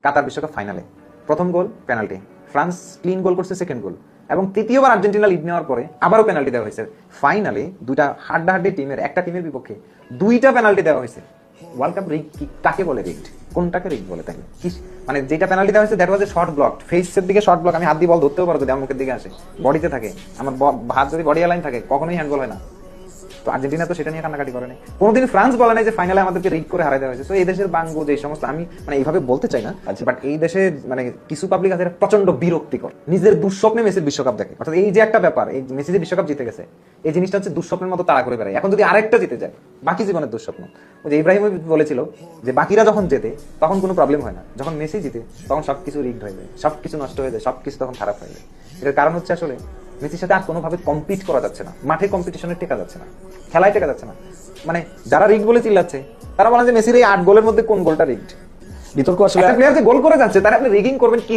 কাতার বিশ্বকাপ ফাইনালে প্রথম গোল পেনাল্টি, ফ্রান্স ক্লিন গোল করছে সেকেন্ড গোল, এবং তৃতীয়বার আর্জেন্টিনা লিড নেওয়ার পরে আবারও পেনাল্টি দেওয়া হয়েছে। ফাইনালে দুইটা হাড্ডাহাড্ডি টিমের একটা টিমের বিপক্ষে দুইটা পেনাল্টি দেওয়া হয়েছে। ওয়ার্ল্ড কাপ রিগ কাকে বলে? রিগড কোনটাকে রিগ বলে? তাই কি মানে যেটা পেনাল্টি দেওয়া হয়েছে that was a short block, ফেসের দিকে শর্ট ব্লক। আমি হাত দিয়ে বল ধরতেও পারো যদি আমার মুখের দিকে আসে, বডিতে থাকে, আমার হাত যদি বডি অ্যালাইন থাকে কখনোই হ্যান্ডবল হয় না। তো আর্জেন্টিনা তো সেটা নিয়ে কান্নাকাটি করে নাই, কোনোদিন ফ্রান্স বলে নাই যে ফাইনালে আমাদেরকে রিগ করে হারাই দেওয়া হয়েছে। তো এই দেশের বাঙ্গু যে সমস্ত, আমি মানে এইভাবে বলতে চাই না, বাট এই দেশে মানে কিছু পাবলিক আছে প্রচন্ড বিরক্তিকর, নিজের দুঃস্বপ্নে মেসির বিশ্বকাপ দেখে। অর্থাৎ এই যে একটা ব্যাপার, এই মেসি যে বিশ্বকাপ জিতে গেছে এই জিনিসটা হচ্ছে দুঃস্বপ্নের মতো তাড়া করে বেড়ায়। এখন যদি আরেকটা জিতে যায় বাকি জীবনের দুঃস্বপ্ন। ওই যে ইব্রাহিম বলেছিল যে বাকিরা যখন জেতে তখন কোনো প্রবলেম হয় না, যখন মেসি জিতে তখন সবকিছু রিগড হয়ে যায়, সবকিছু নষ্ট হয়ে যায়, সবকিছু তখন খারাপ হয়ে যায়। এটার কারণ হচ্ছে আসলে মেসির সাথে আর কোনোভাবে কম্পিট করা যাচ্ছে না, মাঠে কম্পিটিশনে টেকা যাচ্ছে না, খেলায় টেকা যাচ্ছে না। মানে যারা রিগ বলে চিল্লাচ্ছে তারা বলেন যে মেসির এই 8 গোলের মধ্যে কোন গোলটা রিগড? বিতর্ক আসলে একটা প্লেয়ার যে গোল করে যাচ্ছে তারা আপনি রিগিং করবেন কি?